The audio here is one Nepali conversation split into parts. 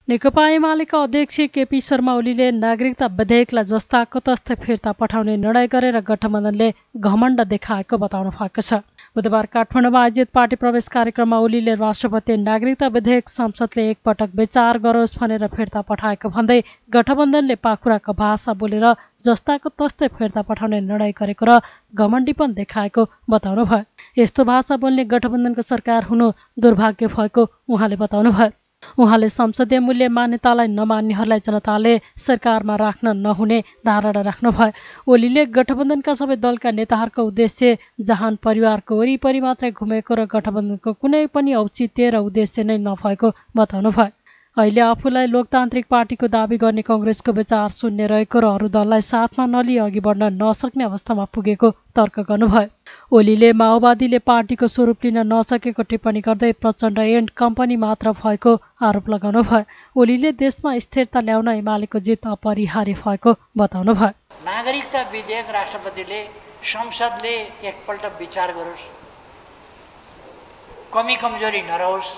नेकपा एमालेका अध्यक्ष केपी शर्मा ओलीले नागरिकता विधेयकलाई जस्ताको तस्तै फिर्ता पठाउने निर्णय गरेर गठबन्धनले घमण्ड देखाएको बताउनु भएको छ। बुधबार काठमाडौँमा आयोजित पार्टी प्रवेश कार्यक्रममा ओलीले राष्ट्रपति नागरिकता विधेयक संसदले एकपटक विचार गरोस् भनेर फिर्ता पठाएको भन्दै गठबन्धनले पाखुराको भाषा बोलेर जस्ताको तस्तै फिर्ता पठाउने निर्णय गरेको र घमण्डीपन देखाएको बताउनुभयो। यस्तो भाषा बोल्ने गठबन्धनको सरकार हुनु दुर्भाग्य भएको उहाँले बताउनुभयो। उहाँले संसदीय मूल्य मान्यतालाई नमान्नेहरूलाई जनताले सरकारमा राख्न नहुने धारणा राख्नुभयो। ओलीले गठबन्धनका सबै दलका नेताहरूको उद्देश्य जहान परिवारको वरिपरि मात्रै घुमेको र गठबन्धनको कुनै पनि औचित्य र उद्देश्य नै नभएको बताउनुभयो। अहिले आफूलाई लोकतान्त्रिक पार्टीको दावी गर्ने कङ्ग्रेसको विचार शून्य रहेको र अरू दललाई साथमा नलिई अघि बढ्न नसक्ने अवस्थामा पुगेको तर्क गर्नुभयो। ओलीले माओवादीले पार्टीको स्वरूप लिन नसकेको टिप्पणी गर्दै प्रचण्ड एन्ड कम्पनी मात्र भएको आरोप लगाउनुभयो। ओलीले देशमा स्थिरता ल्याउन एमालेको जित अपरिहार्य भएको बताउनुभयो। नागरिकता विधेयक राष्ट्रपतिले संसदले एकपल्ट विचार गरोस्, कमी कमजोरी नरहोस्,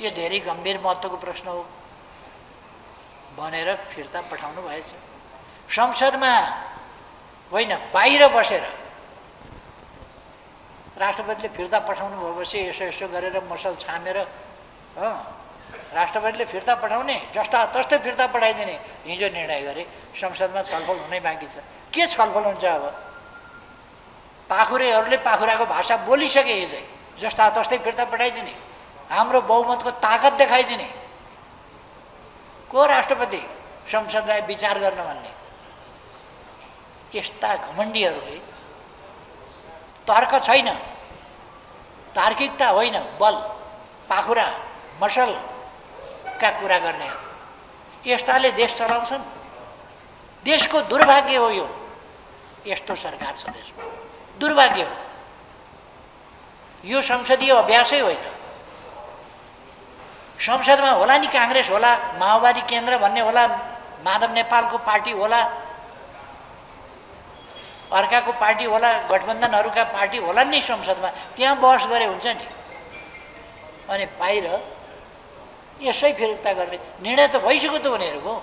यो धेरै गम्भीर महत्त्वको प्रश्न हो भनेर फिर्ता पठाउनु भएछ। संसदमा होइन, बाहिर बसेर राष्ट्रपतिले फिर्ता पठाउनु भएपछि यसो यसो गरेर मसल छामेर राष्ट्रपतिले फिर्ता पठाउने, जस्ता तस्तै फिर्ता पठाइदिने हिजो निर्णय गरे। संसदमा छलफल हुनै बाँकी छ। के छलफल हुन्छ अब? पाखुरेहरूले पाखुराको भाषा बोलिसके, हिजै जस्ता तस्तै फिर्ता पठाइदिने, हाम्रो बहुमतको ताकत देखाइदिने को राष्ट्रपति संसदलाई विचार गर्न भन्ने? यस्ता घमण्डीहरूले तर्क छैन, तार्किकता होइन, बल पाखुरा मसलका कुरा गर्नेहरू, यस्ताले देश चलाउँछन्। देशको दुर्भाग्य हो यो। यस्तो सरकार छ देशमा, दुर्भाग्य हो। यो संसदीय अभ्यासै होइन। संसदमा होला नि काङ्ग्रेस होला, माओवादी केन्द्र भन्ने होला, माधव नेपालको पार्टी होला, अर्काको पार्टी होला, गठबन्धनहरूका पार्टी होला नि संसदमा, त्यहाँ बहस गरे हुन्छ नि। अनि बाहिर यसै फिर्ता गर्ने निर्णय त भइसक्यो त उनीहरूको।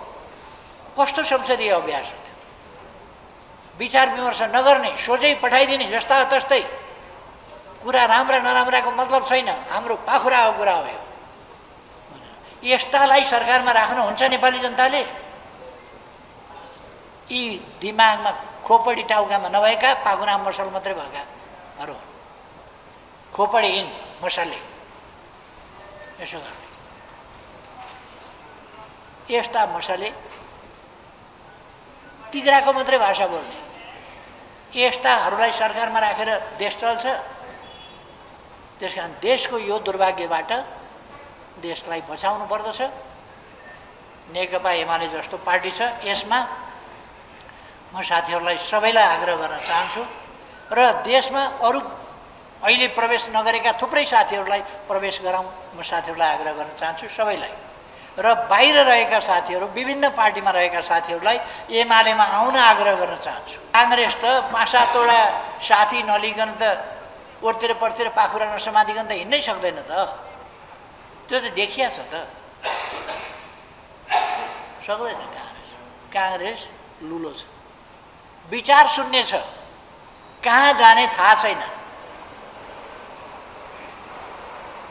कस्तो संसदीय अभ्यास हो त्यो? विचार विमर्श नगर्ने, सोझै पठाइदिने, जस्ता तस्तै कुरा। राम्रा नराम्राको मतलब छैन, हाम्रो पाखुराको कुरा हो यो। यस्तालाई सरकारमा राख्नुहुन्छ नेपाली जनताले? यी दिमागमा खोपडी टाउकामा नभएका पाखुरा मसल मात्रै भएकाहरू, खोपडीहीन मसलले यसो गर्ने। यस्ता मसले तिग्राको मात्रै भाषा बोल्ने, यस्ताहरूलाई सरकारमा राखेर देश चल्छ। त्यस कारण देशको यो दुर्भाग्यबाट देशलाई बचाउनु पर्दछ। नेकपा एमाले जस्तो पार्टी छ, यसमा म साथीहरूलाई सबैलाई आग्रह गर्न चाहन्छु र देशमा अरू अहिले प्रवेश नगरेका थुप्रै साथीहरूलाई प्रवेश गराउँ म साथीहरूलाई आग्रह गर्न चाहन्छु, सबैलाई। र बाहिर रहेका साथीहरू, विभिन्न पार्टीमा रहेका साथीहरूलाई एमालेमा आउन आग्रह गर्न चाहन्छु। काङ्ग्रेस त 5-7वटा साथी नलिकन त ओरतिर परतिर पाखुरा नसमाधिकन त हिँड्नै सक्दैन त। त्यो त देखिया छ त, सक्दैन। काङ्ग्रेस लुलो छ, विचार शून्य छ, कहाँ जाने थाहा छैन।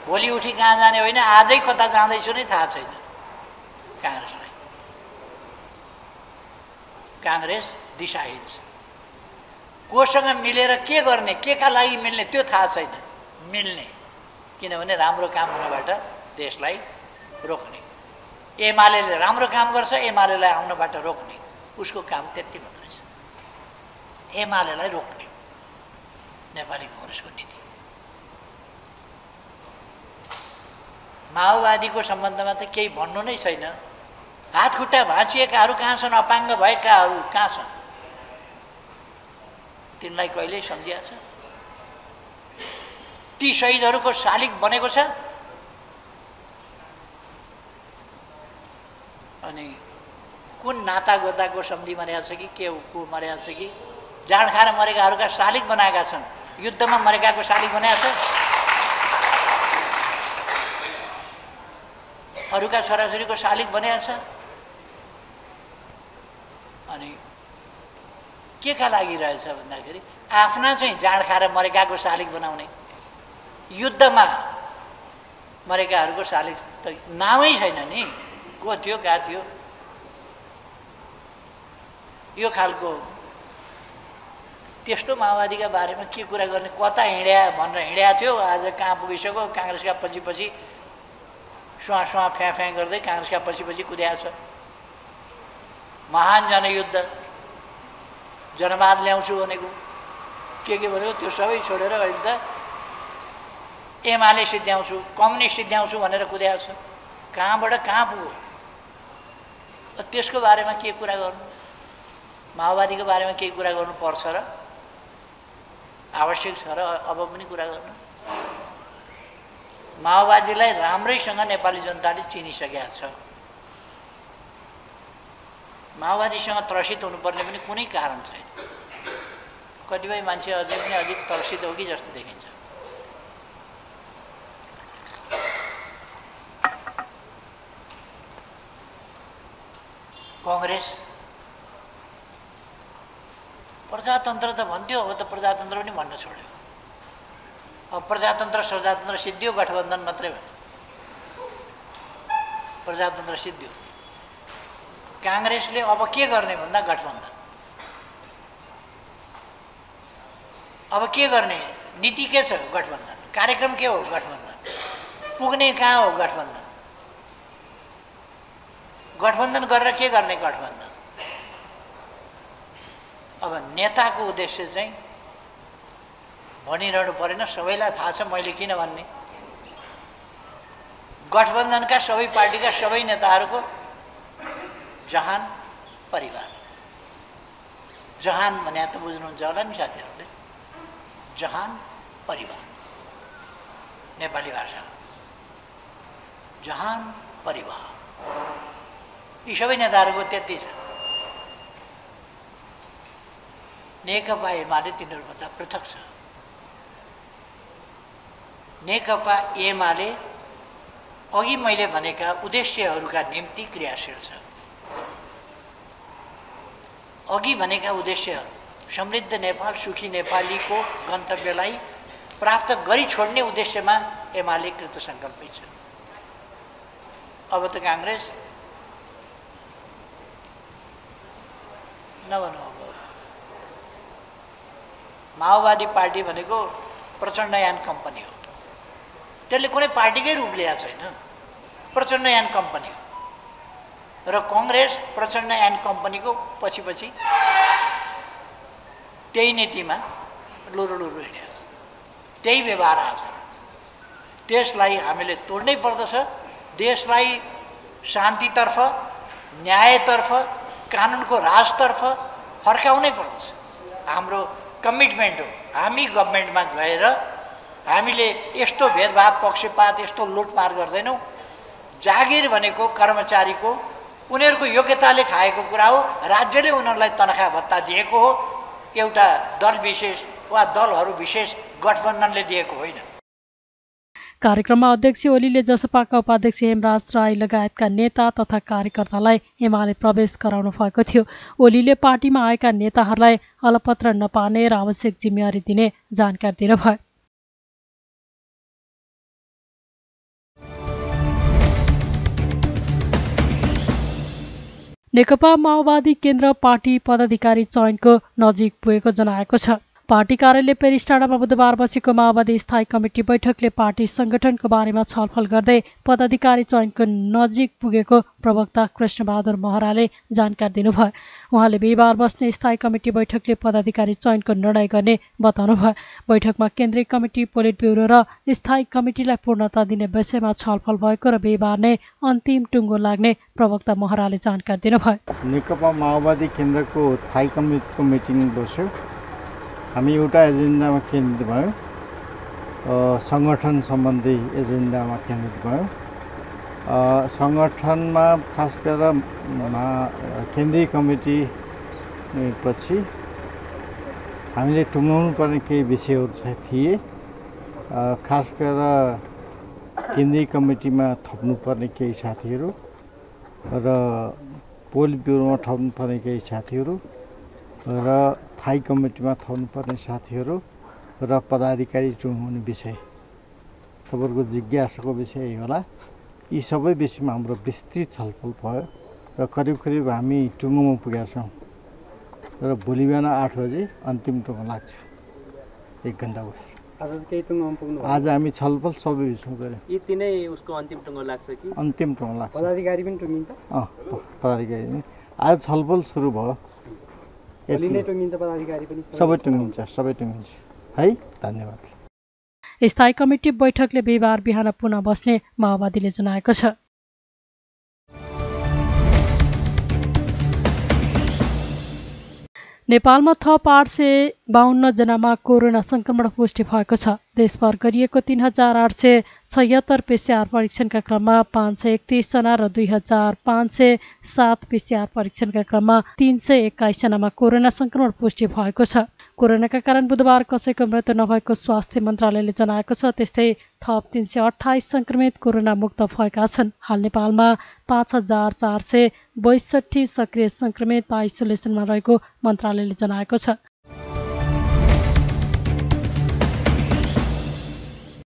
भोलि उठी कहाँ जाने होइन, आजै कता जाँदैछु नै थाहा छैन काङ्ग्रेसलाई। काङ्ग्रेस दिशाहीन छ। कोसँग मिलेर के गर्ने, के का लागि मिल्ने त्यो थाहा छैन। मिल्ने, किनभने राम्रो काम हुनबाट देशलाई रोक्ने। एमालेले राम्रो काम गर्छ, एमालेलाई आउनबाट रोक्ने, उसको काम त्यति मात्रै छ। एमालेलाई रोक्ने नेपाली काङ्ग्रेसको नीति। माओवादीको सम्बन्धमा त केही भन्नु नै छैन। हात खुट्टा भाँचिएकाहरू कहाँ छन्? अपाङ्ग भएकाहरू कहाँ छन्? तिनलाई कहिल्यै सम्झिया छ? ती शहीदहरूको शालिग बनेको छ? अनि कुन नाता गोताको सम्धि मरेका छ कि के को मरेका छ कि जाँड खाएर मरेकाहरूका शालिग बनाएका छन्? युद्धमा मरेकाको शालिग बनाएको छ? अरूका छोराछोरीको शालिग बनाएको छ। अनि के का लागि रहेछ भन्दाखेरि आफ्ना चाहिँ जाँड खाएर मरेकाको शालिग बनाउने, युद्धमा मरेकाहरूको शालिग त नामै छैन नि, को थियो कहाँ थियो। यो खालको त्यस्तो माओवादीका बारेमा के कुरा गर्ने, कता हिँड्या भनेर हिँड्या थियो, आज कहाँ पुगिसक्यो। काङ्ग्रेसका पछि पछि सुहाँ सुहाँ फ्याँ फ्याँ गर्दै काङ्ग्रेसका पछि पछि कुद्या छ। महान जनयुद्ध, जनवाद ल्याउँछु भनेको के भनेको त्यो सबै छोडेर अहिले त एमाले सिद्ध्याउँछु, कम्युनिस्ट सिद्ध्याउँछु भनेर कुद्या छ। कहाँबाट कहाँ पुग्यो। त्यसको बारेमा के कुरा गर्नु, माओवादीको बारेमा केही कुरा गर्नुपर्छ र आवश्यक छ र अब पनि कुरा गर्नु। माओवादीलाई राम्रैसँग नेपाली जनताले चिनिसकेका छ। माओवादीसँग त्रसित हुनुपर्ने पनि कुनै कारण छैन। कतिपय मान्छे अझै पनि अधिक त्रसित हो कि जस्तो देखिन्छ। कांग्रेस प्रजातन्त्र त भन्थ्यो, अब त प्रजातन्त्र पनि भन्न छोड्यो। अब प्रजातन्त्र प्रजातन्त्र सिद्धियो, गठबन्धन मात्रै भयो। प्रजातन्त्र सिद्धियो। कांग्रेसले अब के गर्ने भन्दा गठबन्धन। अब के गर्ने, नीति के छ, गठबन्धन। कार्यक्रम के हो, गठबन्धन। पुग्ने कहाँ हो, गठबन्धन। गठबन्धन गरेर के गर्ने, गठबन्धन। अब नेताको उद्देश्य चाहिँ भनिरहनु परेन, सबैलाई थाहा छ मैले किन भन्ने। गठबन्धनका सबै पार्टीका सबै नेताहरूको जहान परिवार। जहान भने त बुझ्नुहुन्छ होला नि साथीहरूले, जहान परिवार नेपाली भाषा। जहान परिवार यी सबै नेताहरूको त्यति छ। नेकपा एमाले तिनीहरूभन्दा पृथक छ। नेकपा एमाले अघि मैले भनेका उद्देश्यहरूका निम्ति क्रियाशील छ। अघि भनेका उद्देश्यहरू समृद्ध नेपाल, सुखी नेपालीको गन्तव्यलाई प्राप्त गरी छोड्ने उद्देश्यमा एमाले कृतसङ्कल्पै छ। अब त कांग्रेस नभनौँ। अब माओवादी पार्टी भनेको प्रचण्डयान कम्पनी हो। त्यसले कुनै पार्टीकै रूप लिएको छैन, प्रचण्डयान कम्पनी हो। र कांग्रेस प्रचण्डयान कम्पनीको पछि पछि त्यही नीतिमा लुरुलुरु हिँडेको छ, त्यही व्यवहार आचरण। त्यसलाई हामीले तोड्नै पर्दछ। देशलाई शान्तितर्फ, न्यायतर्फ, कानुनको राजतर्फ फर्काउनै पर्दछ। हाम्रो कमिटमेन्ट हो। हामी गभर्मेन्टमा गएर हामीले यस्तो भेदभाव, पक्षपात, यस्तो लुटमार गर्दैनौँ। जागिर भनेको कर्मचारीको उनीहरूको योग्यताले खाएको कुरा हो। राज्यले उनीहरूलाई तनखा भत्ता दिएको हो, एउटा दल विशेष वा दलहरू विशेष गठबन्धनले दिएको होइन। कार्यक्रममा अध्यक्ष ओलीले जसपाका उपाध्यक्ष हेमराज राई लगायतका नेता तथा कार्यकर्तालाई एमाले प्रवेश गराउनु भएको थियो। ओलीले पार्टीमा आएका नेताहरूलाई अलपत्र नपार्ने र आवश्यक जिम्मेवारी दिने जानकारी दिनुभयो। नेकपा माओवादी केन्द्र पार्टी पदाधिकारी चयनको नजिक पुगेको जनाएको छ। पार्टी कार्यालय पेरिस टाडामा बुधबार बसेको माओवादी स्थायी कमिटी बैठकले पार्टी संगठनको बारेमा छलफल गर्दै पदाधिकारी चयनको नजिक पुगेको प्रवक्ता कृष्णबहादुर महराले जानकारी दिनुभयो। उहाँले बिहिबार बस्ने स्थायी कमिटी बैठकले पदाधिकारी चयनको निर्णय गर्ने बताउनुभयो। बैठकमा केन्द्रीय कमिटी, पोलिट ब्युरो र स्थायी कमिटीलाई पूर्णता दिने विषयमा छलफल भएको र बिहिबार नै अन्तिम टुङ्गो लाग्ने प्रवक्ता महराले जानकारी दिनुभयो। नेकपा माओवादी केन्द्रको स्थायी कमिटीको मिटिङ बस्यो। हामी एउटा एजेन्डामा केन्द्रित भयौँ, सङ्गठन सम्बन्धी एजेन्डामा केन्द्रित भयौँ। सङ्गठनमा खास गरेर केन्द्रीय कमिटी पछि हामीले टुङ्गाउनु पर्ने केही विषयहरू थिए। खास गरेर केन्द्रीय कमिटीमा थप्नुपर्ने केही साथीहरू र पोलिट ब्युरोमा थप्नुपर्ने केही साथीहरू र थाई कमिटीमा थप्नुपर्ने साथीहरू र पदाधिकारी चुन्ने विषय तपाईँहरूको जिज्ञासाको विषय होला। यी सबै विषयमा हाम्रो विस्तृत छलफल भयो र करिब हामी टुङ्गोमा पुगेका छौँ र भोलि बिहान 8 बजे अन्तिम टुङ्गो लाग्छ। 1 घण्टा बस्छ। आज केही टुङ्गोमा पुग्नु? आज हामी छलफल सबै विषयमा गऱ्यौँ। यी तिनै उसको अन्तिम टुङ्गो लाग्छ कि? अन्तिम टुङ्गो लाग्छ। पदाधिकारी पनि टुङ्गिन्छ? पदाधिकारी पनि आज छलफल सुरु भयो। भोलि नै टुङ्गिन्छ पदाधिकारी पनि? सबै टुङ्गिन्छ है। धन्यवाद। स्थायी कमिटी बैठकले बिहिबार बिहान पुनः बस्ने माओवादीले जनाएको छ। नेपालमा थप 852 जनामा कोरोना संक्रमण पुष्टि भएको छ। देशभर गरिएको 3876 PCR परीक्षणका क्रममा 531 जना र 2507 PCR परीक्षणका क्रममा 321 जनामा कोरोना संक्रमण पुष्टि भएको छ। कोरोनाका कारण बुधबार कसैको मृत्यु नभएको स्वास्थ्य मन्त्रालयले जनाएको छ। त्यस्तै थप 328 संक्रमित कोरोना मुक्त भएका छन्। हाल नेपालमा 5462 सक्रिय संक्रमित आइसोलेसनमा रहेको मन्त्रालयले जनाएको छ।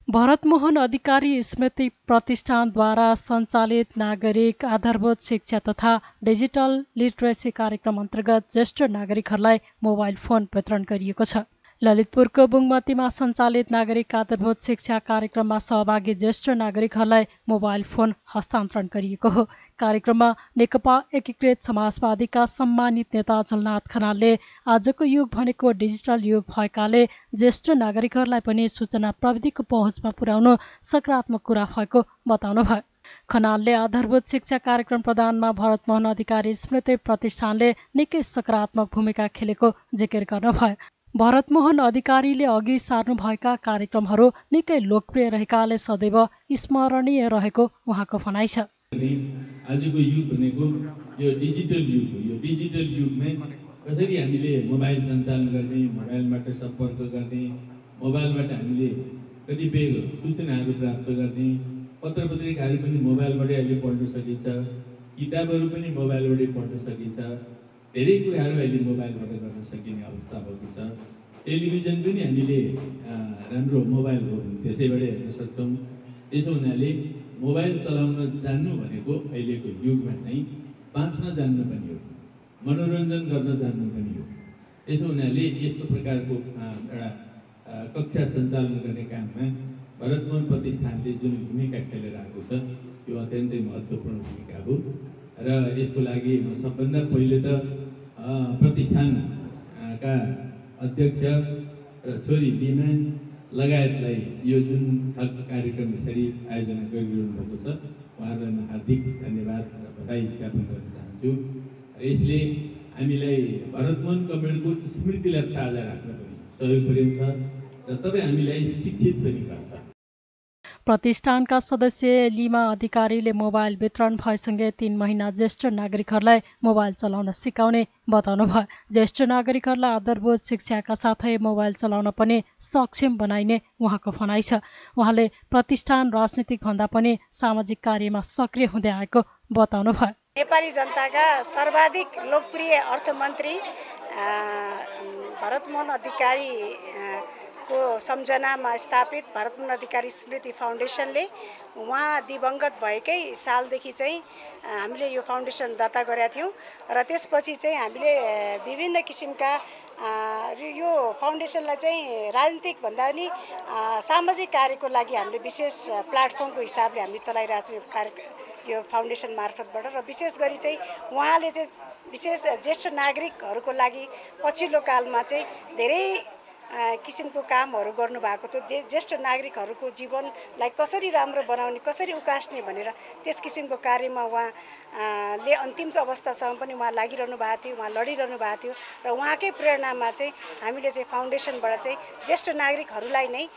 भरतमोहन अधिकारी स्मृति प्रतिष्ठानद्वारा सञ्चालित नागरिक आधारभूत शिक्षा तथा डिजिटल लिटरेसी कार्यक्रम अन्तर्गत ज्येष्ठ नागरिकहरूलाई मोबाइल फोन वितरण गरिएको छ। ललितपुरको बुङमतीमा सञ्चालित नागरिक आधारभूत शिक्षा कार्यक्रममा सहभागी ज्येष्ठ नागरिकहरूलाई मोबाइल फोन हस्तान्तरण गरिएको हो। कार्यक्रममा नेकपा एकीकृत समाजवादीका सम्मानित नेता झलनाथ खनालले आजको युग भनेको डिजिटल युग भएकाले ज्येष्ठ नागरिकहरूलाई पनि सूचना प्रविधिको पहुँचमा पुर्याउनु सकारात्मक कुरा भएको बताउनुभयो। खनालले आधारभूत शिक्षा कार्यक्रम प्रदानमा भरतमोहन अधिकारी स्मृति प्रतिष्ठानले निकै सकारात्मक भूमिका खेलेको जिकिर गर्नुभयो। भरतमोहन अधिकारीले अघि सार्नुभएका कार्यक्रमहरू निकै लोकप्रिय रहेकाले सदैव स्मरणीय रहेको उहाँको भनाइ छ। आजको युग भनेको यो डिजिटल युग हो। यो डिजिटल युगमा कसरी हामीले मोबाइल सञ्चालन गर्ने, मोबाइलबाट सम्पर्क गर्ने, मोबाइलबाट हामीले कतिपय सूचनाहरू प्राप्त गर्ने, पत्र पत्रिकाहरू पनि मोबाइलबाटै अहिले पढ्न सकिन्छ, किताबहरू पनि मोबाइलबाटै पढ्न सकिन्छ, धेरै कुराहरू अहिले मोबाइलबाट गर्न सकिने अवस्था भएको छ। टेलिभिजन पनि हामीले राम्रो मोबाइल हो भने त्यसैबाट हेर्न सक्छौँ। त्यसो हुनाले मोबाइल चलाउन जान्नु भनेको अहिलेको युगमा चाहिँ बाँच्न जान्नु पनि हो, मनोरञ्जन गर्न जान्नु पनि हो। त्यसो हुनाले यस्तो प्रकारको एउटा कक्षा सञ्चालन गर्ने काममा भरतमोहन प्रतिष्ठानले जुन भूमिका खेलेर आएको छ यो अत्यन्तै महत्त्वपूर्ण भूमिका हो र यसको लागि म सबभन्दा पहिले त प्रतिष्ठानका अध्यक्ष र छोरी बिमा लगायतलाई यो जुन खालको कार्यक्रम यसरी आयोजना गरिरहनु भएको छ उहाँहरूलाई म हार्दिक धन्यवाद र बधाई ज्ञापन गर्न चाहन्छु। र यसले हामीलाई भरतमोहन कमरेडको स्मृतिलाई ताजा राख्न पनि सहयोग पुर्याउँछ र तपाईँ हामीलाई शिक्षित पनि गर्छ। प्रतिष्ठानका सदस्य लिमा अधिकारीले मोबाइल वितरण भएसँगै 3 महिना ज्येष्ठ नागरिकहरूलाई मोबाइल चलाउन सिकाउने बताउनुभयो। ज्येष्ठ नागरिकहरूलाई आधारभूत शिक्षाका साथै मोबाइल चलाउन पनि सक्षम बनाइने उहाँको भनाइ छ। उहाँले प्रतिष्ठान राजनीतिक भन्दा पनि सामाजिक कार्यमा सक्रिय हुँदै आएको बताउनुभयो। नेपाली जनताका सर्वाधिक लोकप्रिय अर्थमन्त्री भरतमोहन अधिकारी को सम्झनामा स्थापित भरतमोहन अधिकारी स्मृति फाउन्डेसनले उहाँ दिवंगत भएकै सालदेखि चाहिँ हामीले यो फाउन्डेसन दर्ता गरेका थियौँ र त्यसपछि चाहिँ हामीले विभिन्न किसिमका यो फाउन्डेसनलाई चाहिँ राजनीतिक भन्दा पनि सामाजिक कार्यको लागि हामीले विशेष प्लेटफर्मको हिसाबले हामीले चलाइरहेको छौँ यो फाउन्डेसन मार्फतबाट। र विशेष गरी चाहिँ उहाँले चाहिँ विशेष ज्येष्ठ नागरिकहरूको लागि पछिल्लो कालमा चाहिँ धेरै किसिमको कामहरू गर्नुभएको थियो। ज्येष्ठ नागरिकहरूको जीवनलाई कसरी राम्रो बनाउने, कसरी उकास्ने भनेर त्यस किसिमको कार्यमा उहाँले अन्तिम अवस्थासम्म पनि उहाँ लागिरहनु भएको थियो, उहाँ लडिरहनु भएको थियो र उहाँकै प्रेरणामा चाहिँ हामीले चाहिँ फाउन्डेसनबाट चाहिँ ज्येष्ठ नागरिकहरूलाई नै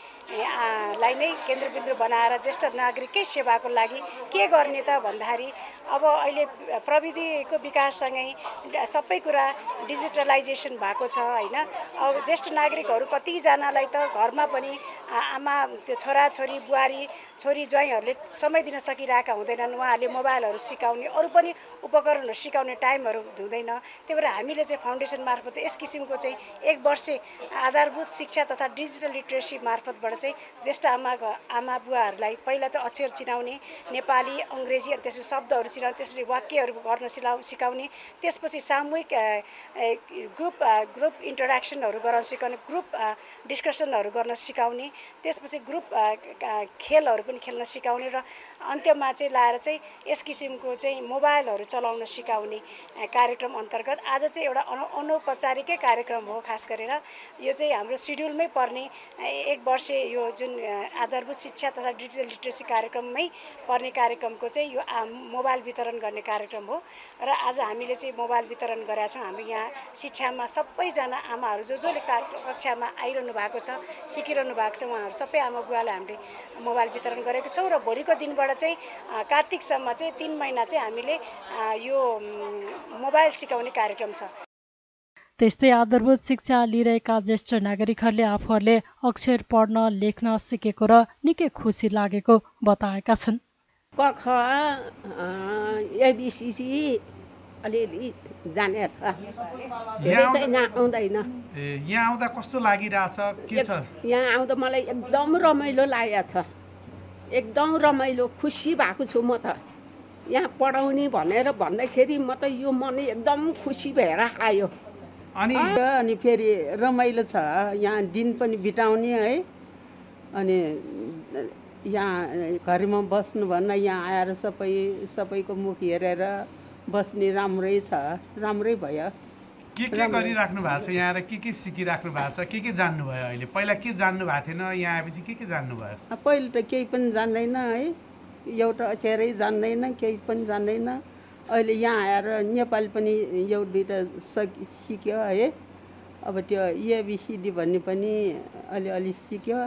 केन्द्रबिन्दु बनाएर ज्येष्ठ नागरिककै सेवाको लागि के गर्ने त भन्दाखेरि अब अहिले प्रविधिको विकाससँगै सबै कुरा डिजिटलाइजेसन भएको छ हैन। अब ज्येष्ठ नागरिकहरू कतिजनालाई त घरमा पनि आमा त्यो छोराछोरी बुहारी छोरी ज्वाइँहरूले समय दिन सकिरहेका हुँदैनन्। उहाँहरूले मोबाइलहरू सिकाउने अरू पनि उपकरणहरू सिकाउने टाइमहरू हुँदैन। त्यही भएर हामीले चाहिँ फाउन्डेसन मार्फत यस किसिमको चाहिँ 1 वर्ष आधारभूत शिक्षा तथा डिजिटल लिटरेसी मार्फतबाट चाहिँ ज्येष्ठ आमा बुवाहरूलाई पहिला चाहिँ अक्षर चिनाउने, नेपाली अङ्ग्रेजी अनि त्यसपछि शब्दहरू चिनाउने, त्यसपछि वाक्यहरू गर्न सिकाउने, त्यसपछि सामूहिक ग्रुप इन्टरेक्सनहरू गर्न सिकाउने, ग्रुप डिस्कसनहरू गर्न सिकाउने, त्यसपछि ग्रुप खेलहरू पनि खेल्न सिकाउने र अन्त्यमा चाहिँ लाएर चाहिँ यस किसिमको चाहिँ मोबाइलहरू चलाउन सिकाउने कार्यक्रम अन्तर्गत आज चाहिँ एउटा अनौपचारिकै कार्यक्रम हो। खास गरेर यो चाहिँ हाम्रो सिड्युलमै पर्ने 1 वर्ष यो जुन आधारभूत शिक्षा तथा डिजिटल लिटरेसी कार्यक्रममै पर्ने कार्यक्रमको चाहिँ यो मोबाइल वितरण गर्ने कार्यक्रम हो र आज हामीले चाहिँ मोबाइल वितरण गरेका छौँ। हाम्रो यहाँ शिक्षामा सबैजना आमाहरू जसले कक्षामा आइरहनु भएको छ, सिकिरहनु भएको छ, उहाँहरू सबै आमा बुवालाई हामीले मोबाइल वितरण गरेको छौँ र भोलिको दिनबाट चाहिँ कार्तिकसम्म चाहिँ 3 महिना चाहिँ हामीले यो मोबाइल सिकाउने कार्यक्रम छ। त्यस्तै आधारभूत शिक्षा लिइरहेका ज्येष्ठ नागरिकहरूले आफूहरूले अक्षर पढ्न लेख्न सिकेको र निकै खुसी लागेको बताएका छन्। क ख एबिसिसी अलिअलि जाने छ, धेरै चाहिँ यहाँ आउँदैन। यहाँ आउँदा कस्तो लागिरहेछ, के छ? यहाँ आउँदा मलाई एकदम रमाइलो लागेको छ, एकदम रमाइलो खुसी भएको छु म त। यहाँ पढाउने भनेर भन्दाखेरि म त यो मन एकदम खुसी भएर आयो। अनि फेरि रमाइलो छ, यहाँ दिन पनि बिताउने है। अनि यहाँ घरमा बस्नु भन्न यहाँ आएर सबैको मुख हेरेर बस्ने राम्रै छ, राम्रै भयो। के गरिराख्नु भएको छ यहाँ र के सिकिराख्नु भएको छ, के जान्नु भयो अहिले? पहिला के जान्नु भएको थिएन, यहाँ आएपछि के जान्नु भयो? पहिला त केही पनि जान्दैन है, एउटा अक्षरै जान्दैन, केही पनि जान्दैन। अहिले यहाँ आएर नेपाली पनि एउटा सिक्यो है। अब त्यो एबिसिडी भन्ने पनि अलिअलि सिक्यो।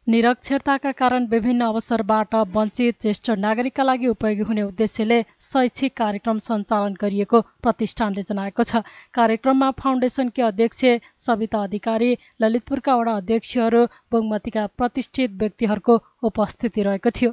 निरक्षरताका कारण विभिन्न अवसरबाट वञ्चित ज्येष्ठ नागरिकका लागि उपयोगी हुने उद्देश्यले शैक्षिक कार्यक्रम सञ्चालन गरिएको प्रतिष्ठानले जनाएको छ। कार्यक्रममा फाउन्डेसनकी अध्यक्ष सविता अधिकारी, ललितपुरका वडा अध्यक्षहरू, बागमतीका प्रतिष्ठित व्यक्तिहरूको उपस्थिति रहेको थियो।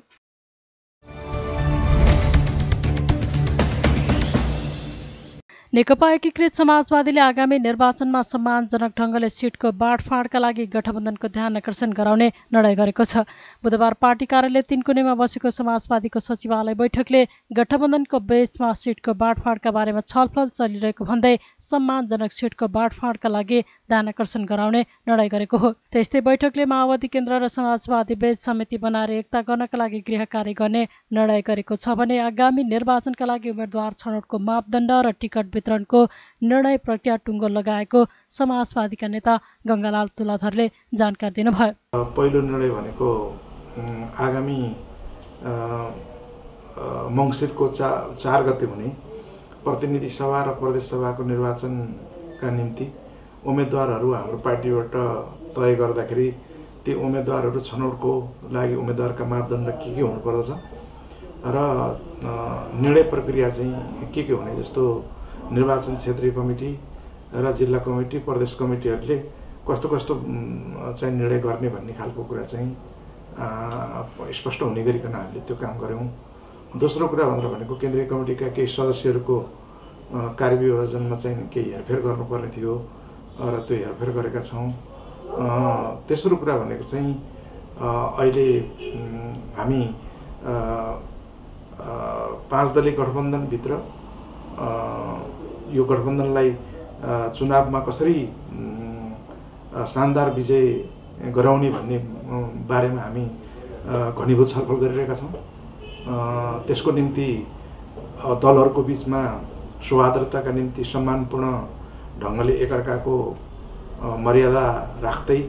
नेकपा एकीकृत समाजवादीले आगामी निर्वाचनमा सम्मानजनक ढङ्गले सिटको बाँडफाँडका लागि गठबन्धनको ध्यान आकर्षण गराउने निर्णय गरेको छ। बुधबार पार्टी कार्यालय 3 कुनेमा बसेको समाजवादीको सचिवालय बैठकले गठबन्धनको बेसमा सिटको बाँडफाँडका बारेमा छलफल चलिरहेको भन्दै सम्मानजनक सिटको बाँडफाँडका लागि ध्यान आकर्षण गराउने निर्णय गरेको हो। त्यस्तै बैठकले माओवादी केन्द्र र समाजवादी बेच समिति बनाएर एकता गर्नका लागि गृह कार्य गर्ने निर्णय गरेको छ भने आगामी निर्वाचनका लागि उम्मेदवार छनौटको मापदण्ड र टिकट वितरणको निर्णय प्रक्रिया टुङ्गो लगाएको समाजवादीका नेता गङ्गालाल तुलाधरले जानकारी दिनुभयो। पहिलो निर्णय भनेको आगामी मङ्सिरको 4 गते हुने प्रतिनिधि सभा र प्रदेश सभाको निर्वाचनका निम्ति उम्मेदवारहरू हाम्रो पार्टीबाट तय गर्दाखेरि ती उम्मेदवारहरू छनौटको लागि उम्मेदवारका मापदण्ड के हुनुपर्दछ र निर्णय प्रक्रिया चाहिँ के हुने, जस्तो निर्वाचन क्षेत्रीय कमिटी र जिल्ला कमिटी, प्रदेश कमिटीहरूले कस्तो चाहिँ निर्णय गर्ने भन्ने खालको कुरा चाहिँ स्पष्ट हुने गरिकन हामीले त्यो काम गऱ्यौँ। दोस्रो कुरा भनेको केन्द्रीय कमिटीका केही सदस्यहरूको कार्यविभाजनमा चाहिँ केही हेरफेर गर्नुपर्ने थियो र त्यो हेरफेर गरेका छौँ। तेस्रो कुरा भनेको चाहिँ अहिले हामी 5 दलीय गठबन्धनभित्र यो गठबन्धनलाई चुनावमा कसरी शानदार विजय गराउने भन्ने बारेमा हामी घनीभूत छलफल गरिरहेका छौँ। त्यसको निम्ति दलहरूको बिचमा सौहार्दताका निम्ति सम्मानपूर्ण ढङ्गले एकअर्काको मर्यादा राख्दै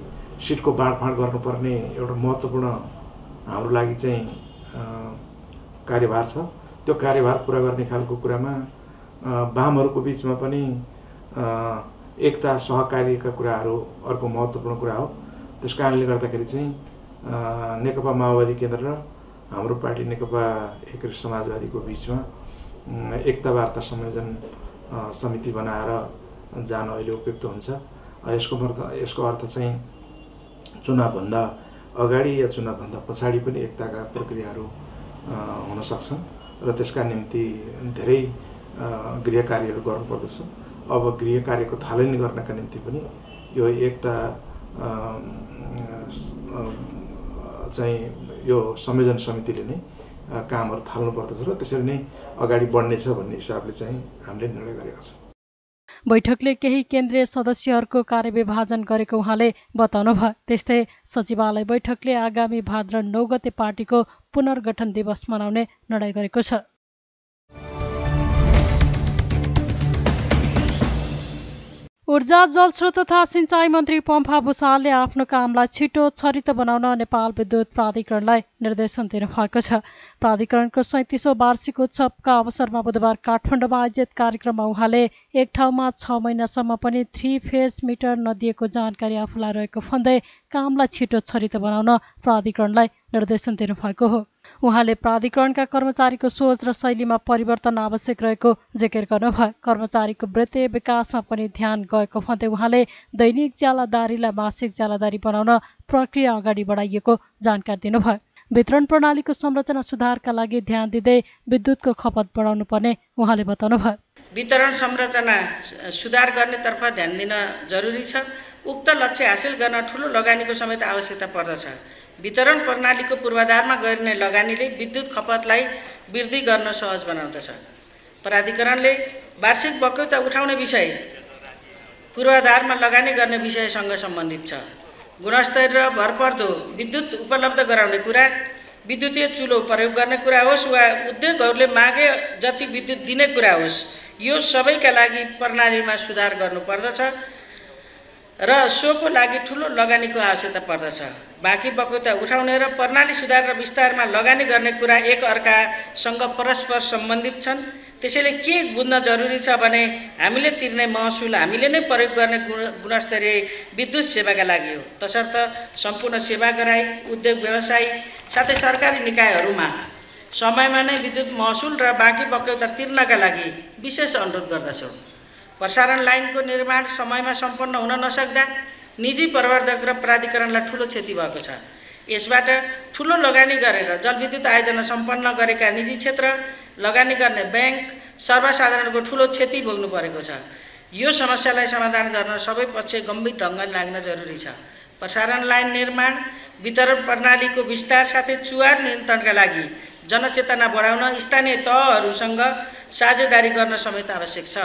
सिटको बाँडफाँड गर्नुपर्ने एउटा महत्त्वपूर्ण हाम्रो लागि चाहिँ कार्यभार छ। त्यो कार्यभार पुरा गर्ने खालको कुरामा वामहरूको बिचमा पनि एकता सहकार्यका कुराहरू अर्को महत्त्वपूर्ण कुरा हो। त्यस कारणले गर्दाखेरि चाहिँ नेकपा माओवादी केन्द्र र हाम्रो पार्टी नेकपा एकीकृत समाजवादीको बिचमा एकता वार्ता संयोजन समिति बनाएर जान अहिले उपयुक्त हुन्छ। यसको अर्थ चाहिँ चुनावभन्दा अगाडि या चुनावभन्दा पछाडि पनि एकताका प्रक्रियाहरू हुन सक्छन् र त्यसका निम्ति धेरै गृह कार्यहरू गर्नुपर्दछ। अब गृह कार्यको थालनी गर्नका निम्ति पनि यो एकता चाहिँ यो संयोजन समितिले नै कामहरू थाल्नुपर्दछ र त्यसरी नै अगाडि बढ्नेछ भन्ने हिसाबले चाहिँ हामीले निर्णय गरेका छौँ। बैठकले केही केन्द्रीय सदस्यहरूको कार्यविभाजन गरेको उहाँले बताउनुभयो। त्यस्तै सचिवालय बैठकले आगामी भाद्र 9 गते पार्टीको पुनर्गठन दिवस मनाउने निर्णय गरेको छ। ऊर्जा, जलस्रोत तथा सिंचाई मन्त्री पम्फा भूषालले आफ्नो कामलाई छिटो छरितो बनाउन नेपाल विद्युत प्राधिकरणलाई निर्देशन दिनुभएको छ। प्राधिकरणको 37औं वार्षिक उत्सवका अवसरमा बुधबार काठमाडौँमा आयोजित कार्यक्रममा उहाँले एक ठाउँमा 6 महिनासम्म पनि 3 फेज मिटर नदिएको जानकारी आफूलाई रहेको भन्दै कामलाई छिटो छरितो बनाउन प्राधिकरणलाई निर्देशन दिनुभएको हो। उहाँले प्राधिकरणका कर्मचारीको सोच र शैलीमा परिवर्तन आवश्यक रहेको जिकिर गर्नुभयो। कर्मचारीको वृत्तीय विकासमा पनि ध्यान गएको भन्दै उहाँले दैनिक ज्यालादारीलाई मासिक ज्यालादारी बनाउन प्रक्रिया अगाडि बढाइएको जानकारी दिनुभयो। वितरण प्रणालीको संरचना सुधारका लागि ध्यान दिँदै विद्युतको खपत बढाउनु पर्ने उहाँले बताउनुभयो। वितरण संरचना सुधार गर्नेतर्फ ध्यान दिन जरुरी छ। उक्त लक्ष्य हासिल गर्न ठूलो लगानीको समेत आवश्यकता पर्दछ। वितरण प्रणालीको पूर्वाधारमा गरिने लगानीले विद्युत खपतलाई वृद्धि गर्न सहज बनाउँदछ। प्राधिकरणले वार्षिक बक्यौता उठाउने विषय पूर्वाधारमा लगानी गर्ने विषयसँग सम्बन्धित छ। गुणस्तर र भरपर्दो विद्युत उपलब्ध गराउने कुरा, विद्युतीय चुलो प्रयोग गर्ने कुरा होस् वा उद्योगहरूले मागे जति विद्युत दिने कुरा होस्, यो सबैका लागि प्रणालीमा सुधार गर्नुपर्दछ र सोको लागि ठूलो लगानीको आवश्यकता पर्दछ। बाँकी बक्यौता उठाउने र प्रणाली सुधार र विस्तारमा लगानी गर्ने कुरा एक अर्कासँग परस्पर सम्बन्धित छन्। त्यसैले के बुझ्न जरुरी छ भने हामीले तिर्ने महसुल हामीले नै प्रयोग गर्ने गुणस्तरीय विद्युत सेवाका लागि हो। तसर्थ सम्पूर्ण सेवा गराई उद्योग व्यवसाय साथै सरकारी निकायहरूमा समयमा नै विद्युत महसुल र बाँकी बक्यौता तिर्नका लागि विशेष अनुरोध गर्दछौँ। प्रसारण लाइनको निर्माण समयमा सम्पन्न हुन नसक्दा निजी प्रवर्धक र प्राधिकरणलाई ठूलो क्षति भएको छ। यसबाट ठूलो लगानी गरेर जलविद्युत आयोजना सम्पन्न गरेका निजी क्षेत्र, लगानी गर्ने ब्याङ्क, सर्वसाधारणको ठूलो क्षति भोग्नु परेको छ। यो समस्यालाई समाधान गर्न सबै पक्ष गम्भीर ढङ्गले लाग्न जरुरी छ। प्रसारण लाइन निर्माण, वितरण प्रणालीको विस्तार साथै चुहार नियन्त्रणका लागि जनचेतना बढाउन स्थानीय तहहरूसँग साझेदारी गर्न समेत आवश्यक छ।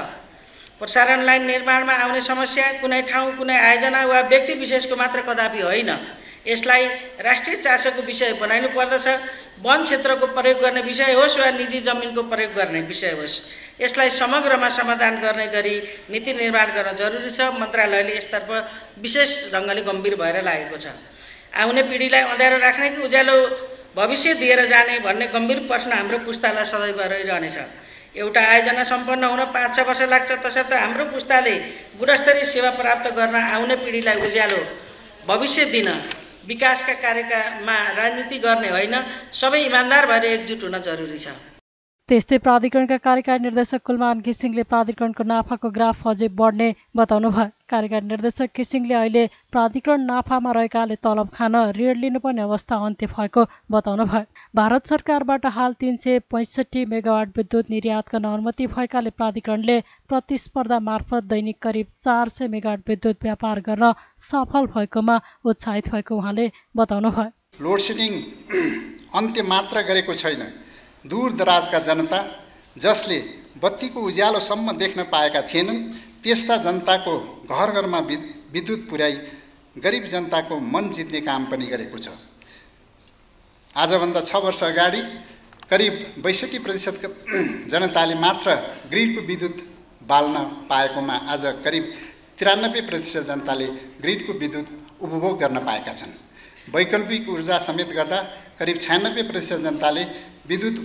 प्रसारण लाइन निर्माणमा आउने समस्या कुनै ठाउँ, कुनै आयोजना वा व्यक्ति विशेषको मात्र कदापि होइन। यसलाई राष्ट्रिय चासोको विषय बनाइनु पर्दछ। वन क्षेत्रको प्रयोग गर्ने विषय होस् वा निजी जमिनको प्रयोग गर्ने विषय होस्, यसलाई समग्रमा समाधान गर्ने गरी नीति निर्माण गर्न जरुरी छ। मन्त्रालयले यसतर्फ विशेष ढङ्गले गम्भीर भएर लागेको छ। आउने पिँढीलाई अँध्यारो राख्ने कि उज्यालो भविष्य दिएर जाने भन्ने गम्भीर प्रश्न हाम्रो पुस्तालाई सदैव रहिरहनेछ। एउटा आयोजना सम्पन्न हुन 5-6 वर्ष लाग्छ। तसर्थ हाम्रो पुस्ताले गुणस्तरीय सेवा प्राप्त गर्न आउने पिँढीलाई उज्यालो भविष्य दिन विकासका कार्यमा राजनीति गर्ने होइन, सबै इमान्दार भएर एकजुट हुन जरुरी छ। त्यस्तै प्राधिकरणका कार्यकारी निर्देशक कुलमान घिसिङले प्राधिकरणको नाफाको ग्राफ अझै बढ्ने बताउनुभयो। कार्यकारी निर्देशक घिसिङले अहिले प्राधिकरण नाफामा रहेकाले तलब खान ऋण लिनुपर्ने अवस्था अन्त्य भएको बताउनुभयो। भारत सरकारबाट हाल 365 मेगावाट विद्युत निर्यात गर्न अनुमति भएकाले प्राधिकरणले प्रतिस्पर्धा मार्फत दैनिक करिब 400 मेगावाट विद्युत व्यापार गर्न सफल भएकोमा उत्साहित भएको उहाँले बताउनुभयो। लोडसेडिङ अन्त्य मात्र गरेको छैन, दूरदराजका जनता जसले बत्तीको उज्यालोसम्म देख्न पाएका थिएनन् त्यस्ता जनताको घर घरमा विद्युत पुर्याई गरिब जनताको मन जित्ने काम पनि गरेको छ। आजभन्दा 6 वर्ष अगाडि करिब 62% जनताले मात्र ग्रिडको विद्युत बाल्न पाएकोमा आज करिब 93% जनताले ग्रिडको विद्युत उपभोग गर्न पाएका छन्। वैकल्पिक ऊर्जा समेत गर्दा करिब 96% जनताले विद्युत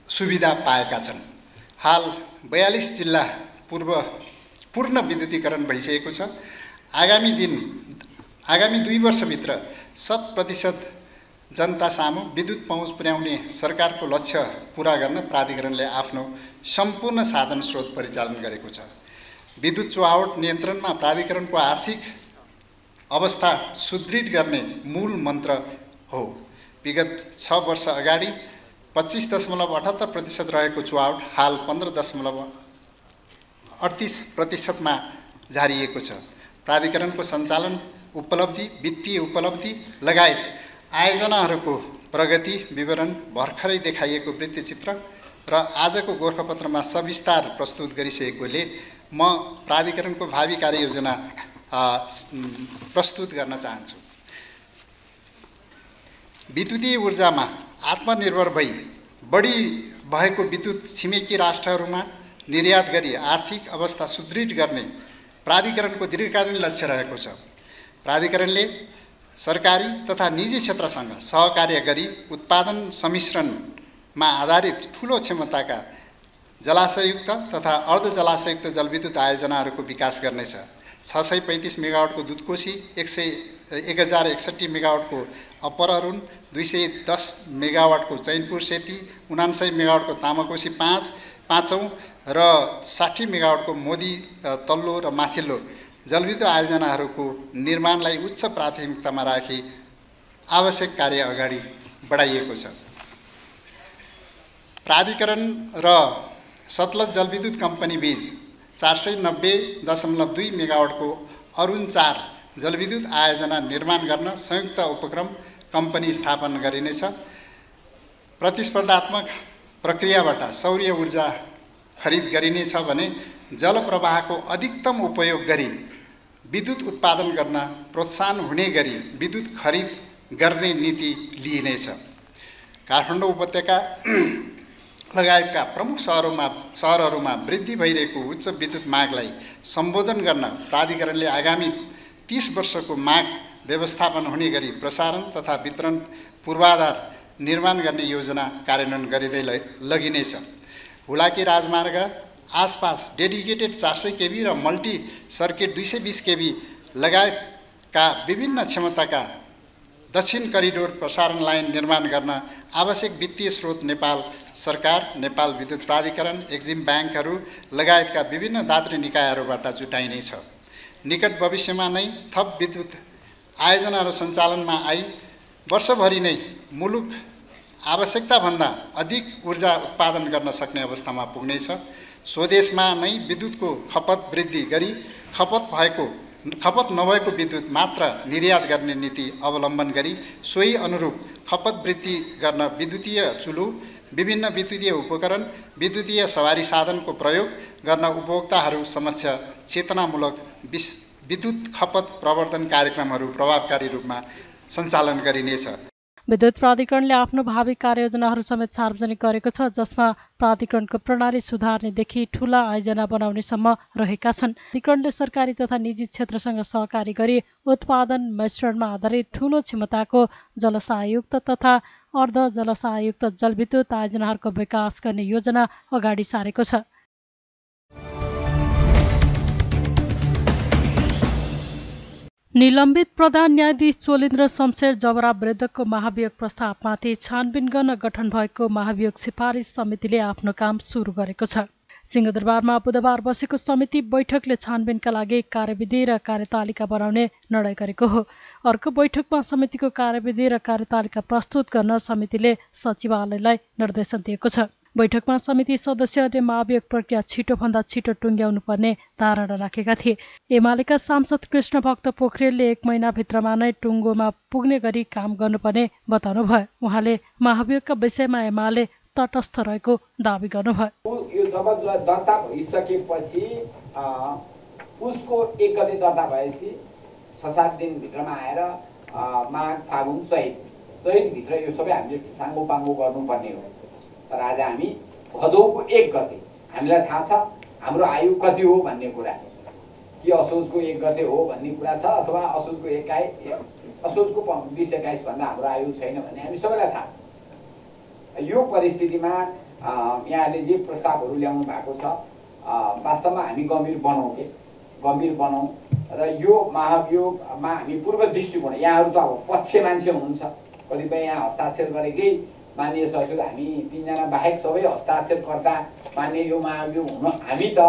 सुविधा पाएका छन्। हाल 42 जिल्ला पूर्ण विद्युतीकरण भइसकेको छ। आगामी 2 वर्षभित्र 100% जनता सामु विद्युत पहुँच पुर्याउने सरकारको लक्ष्य पूरा गर्न प्राधिकरणले आफ्नो सम्पूर्ण साधन स्रोत परिचालन गरेको छ। विद्युत चुहावट नियन्त्रणमा प्राधिकरणको आर्थिक अवस्था सुदृढ गर्ने मूल मन्त्र हो। विगत 6 वर्ष अगाडि 25.78% रहेको चुहावट हाल 15.38%मा झारिएको छ। प्राधिकरणको सञ्चालन उपलब्धि, वित्तीय उपलब्धि लगायत आयोजनाहरूको प्रगति विवरण भर्खरै देखाइएको वृत्तचित्र र आजको गोरखापत्रमा सविस्तार प्रस्तुत गरिसकेकोले म प्राधिकरणको भावी कार्ययोजना प्रस्तुत गर्न चाहन्छु। विद्युतीय ऊर्जामा आत्मनिर्भर भई बढी भएको विद्युत छिमेकी राष्ट्रहरूमा निर्यात गरी आर्थिक अवस्था सुदृढ गर्ने प्राधिकरणको दीर्घकालीन लक्ष्य रहेको छ। प्राधिकरणले सरकारी तथा निजी क्षेत्रसँग सहकार्य गरी उत्पादन सम्मिश्रणमा आधारित ठूलो क्षमताका जलाशययुक्त तथा अर्धजलाशययुक्त जलविद्युत आयोजनाहरूको विकास गर्नेछ। 635 मेगावाटको दुधकोशी, 1061 मेगावाटको अप्पर अरुण, 210 मेगावाटको चैनपुर सेती, 79 मेगावाटको तामाकोशी 5औं र 60 मेगावाटको मोदी तल्लो र माथिल्लो जलविद्युत आयोजनाहरूको निर्माणलाई उच्च प्राथमिकतामा राखी आवश्यक कार्य अगाडि बढाइएको छ। प्राधिकरण र सतलज जलविद्युत कम्पनी बीच 490.2 मेगावाटको अरुण 4 जलविद्युत आयोजना निर्माण गर्न संयुक्त उपक्रम कम्पनी स्थापना गरिनेछ। प्रतिस्पर्धात्मक प्रक्रियाबाट सौर्य ऊर्जा खरिद गरिनेछ भने जलप्रवाहको अधिकतम उपयोग गरी विद्युत उत्पादन गर्न प्रोत्साहन हुने गरी विद्युत खरिद गर्ने नीति लिइनेछ। काठमाडौँ उपत्यका लगायतका प्रमुख सहरहरूमा वृद्धि भइरहेको उच्च विद्युत मागलाई सम्बोधन गर्न प्राधिकरणले आगामी 30 वर्षको माग व्यवस्थापन हुने गरी प्रसारण तथा वितरण पूर्वाधार निर्माण गर्ने योजना कार्यान्वयन गरिँदै लगिनेछ। हुलाकी राजमार्ग आसपास डेडिकेटेड 400 केबी र मल्टी सर्किट 220 केबी लगायतका विभिन्न क्षमताका दक्षिण करिडोर प्रसारण लाइन निर्माण गर्न आवश्यक वित्तीय स्रोत नेपाल सरकार, नेपाल विद्युत प्राधिकरण, एक्जिम ब्याङ्कहरू लगायतका विभिन्न दात्री निकायहरूबाट जुटाइनेछ। निकट भविष्यमा नै थप विद्युत आयोजनाहरू सञ्चालनमा आई वर्षभरि नै मुलुक आवश्यकताभन्दा अधिक ऊर्जा उत्पादन गर्न सक्ने अवस्थामा पुग्नेछ। स्वदेशमा नै विद्युतको खपत वृद्धि गरी खपत नभएको विद्युत मात्र निर्यात गर्ने नीति अवलम्बन गरी सोही अनुरूप खपत वृद्धि गर्न विद्युतीय चुलो, विभिन्न विद्युतीय उपकरण, विद्युतीय सवारी साधनको प्रयोग गर्न उपभोक्ताहरू समक्ष चेतनामूलक विद्युत खपत प्रवर्धन कार्यक्रमहरू प्रभावकारी रूपमा सञ्चालन गरिनेछ। विद्युत प्राधिकरणले आफ्नो भावी कार्ययोजनाहरू समेत सार्वजनिक गरेको छ, जसमा प्राधिकरणको प्रणाली सुधार्नेदेखि ठूला आयोजना बनाउनेसम्म रहेका छन्। प्राधिकरणले सरकारी तथा निजी क्षेत्रसँग सहकारी गरी उत्पादन मिश्रणमा आधारित ठूलो क्षमताको जलसायुक्त तथा अर्ध जलसायुक्त जलविद्युत आयोजनाहरूको विकास गर्ने योजना अगाडि सारेको छ। निलम्बित प्रधान न्यायाधीश चोलेन्द्र शमशेर जबरा विरुद्धको महाभियोग प्रस्तावमाथि छानबिन गर्न गठन भएको महाभियोग सिफारिस समितिले आफ्नो काम सुरु गरेको छ। सिंहदरबारमा बुधबार बसेको समिति बैठकले छानबिनका लागि कार्यविधि र कार्यतालिका बनाउने निर्णय गरेको हो। अर्को बैठकमा समितिको कार्यविधि र कार्यतालिका प्रस्तुत गर्न समितिले सचिवालयलाई निर्देशन दिएको छ। बैठकमा समिति सदस्यहरूले महाभियोग प्रक्रिया छिटोभन्दा छिटो टुङ्ग्याउनु पर्ने धारणा राखेका थिए। एमालेका सांसद कृष्ण भक्त पोखरेलले 1 महिनाभित्रमा नै टुङ्गोमा पुग्ने गरी काम गर्नुपर्ने बताउनुभयो। उहाँले महाभियोगका विषयमा एमाले तटस्थ रहेको दावी गर्नुभयो। यो जब दर्ता भइसकेपछि उसको 1 गते दर्ता भएपछि 6-7 दिनभित्रमा आएर माघ, फागुन, चैतभित्र यो सबै हामीले साङ्गोपाङ्गो गर्नुपर्ने हो। तर आज हामी भदौको 1 गते हामीलाई थाहा छ हाम्रो आयु कति हो भन्ने कुरा, कि असोजको 1 गते हो भन्ने कुरा छ अथवा असोजको 2021 भन्दा हाम्रो आयु छैन भन्ने हामी सबैलाई थाहा छ। यो परिस्थितिमा यहाँले जे प्रस्तावहरू ल्याउनु भएको छ वास्तवमा हामी गम्भीर बनाउँ र यो महाभियोगमा हामी पूर्व दृष्टिकोण, यहाँहरू त अब पक्ष मान्छे हुनुहुन्छ, कतिपय यहाँ हस्ताक्षर गरेकै मान्य सचिव हामी 3 जना बाहेक सबै हस्ताक्षरकर्ता मान्य यो महाभियोग हुनु, हामी त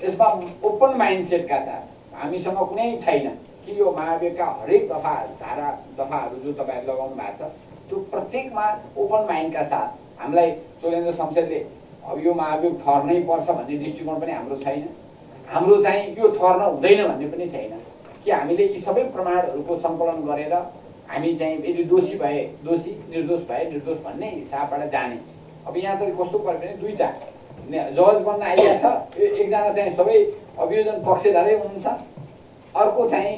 यसमा ओपन माइन्डसेटका साथ हामीसँग कुनै छैन कि कि यो महाभियोगका हरेक दफाहरू जो तपाईँहरूले लगाउनु भएको छ त्यो प्रत्येकमा ओपन माइन्डका साथ हामीलाई चोलेन्द्र शमशेरले अब यो महाभियोग ठर्नै पर्छ भन्ने दृष्टिकोण पनि हाम्रो छैन। हाम्रो चाहिँ यो ठर्न हुँदैन भन्ने पनि छैन कि हामीले यी सबै प्रमाणहरूको सङ्कलन गरेर हामी चाहिँ यदि दोषी भए दोषी, निर्दोष भए निर्दोष भन्ने हिसाबबाट जाने। अब यहाँ त कस्तो पर्यो भने दुईवटा जज बन्न आइरहेको छ, एकजना चाहिँ सबै अभियोजन पक्षधारै हुनुहुन्छ, अर्को चाहिँ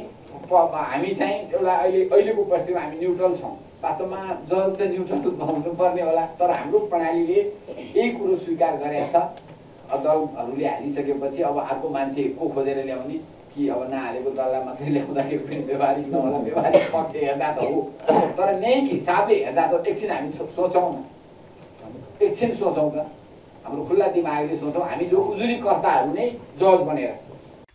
हामी चाहिँ एउटा अहिलेको परिस्थितिमा हामी न्युट्रल छौँ। वास्तवमा जज त न्युट्रल हुनुपर्ने होला, तर हाम्रो प्रणालीले यही कुरो स्वीकार गरेको छ। दलहरूले हालिसकेपछि अब अर्को मान्छे को खोजेर ल्याउने कि अब नहालेको दललाई मात्रै ल्याउँदाखेरि पनि व्यवहारिक नहोला, व्यवहारिक पक्ष हेर्दा त हो, तर न्यायिक हिसाबले हेर्दा त एकछिन हामी सोचौँ न, एकछिन सोचौँ त, हाम्रो खुल्ला दिमागले सोचौँ, हामी जो उजुरीकर्ताहरू नै जज बनेर।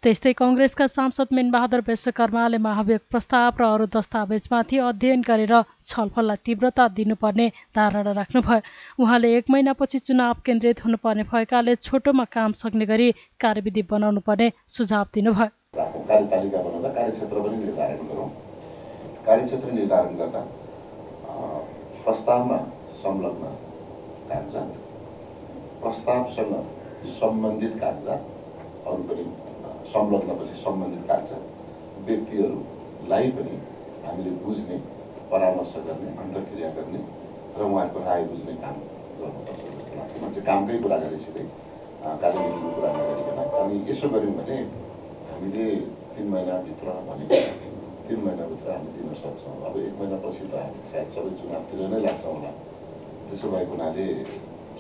त्यस्तै कांग्रेसका सांसद मेनबहादुर विश्वकर्माले महाभियोग प्रस्ताव र अरू दस्तावेजमाथि अध्ययन गरेर छलफललाई तीव्रता दिनुपर्ने धारणा राख्नुभयो। उहाँले 1 महिनापछि चुनाव केन्द्रित हुनुपर्ने भएकाले छोटोमा काम सक्ने गरी कार्यविधि बनाउनु पर्ने सुझाव दिनुभयो। कार्यतालिका बनाउँदा कार्यक्षेत्र पनि निर्धारण गरौँ। कार्यक्षेत्र निर्धारण गर्दा प्रस्तावमा संलग्न कागजात, प्रस्तावसँग सम्बन्धित कागजात, अरू पनि संलग्नपछि सम्बन्धित कागजात, व्यक्तिहरूलाई पनि हामीले बुझ्ने, परामर्श गर्ने, अन्तर्क्रिया गर्ने र उहाँहरूको राय बुझ्ने काम गर्नुपर्छ जस्तो लाग्छ। म चाहिँ कामकै कुरा गरेँ, सिधै कार्यविधिको कुरा नगरिकन। अनि यसो गऱ्यौँ भने हामीले 3 महिनाभित्र भनेको 3 महिनाभित्र हामी दिन सक्छौँ। अब 1 महिनापछि त सायद सबै चुनावतिर नै लाग्छ होला। त्यसो भएको हुनाले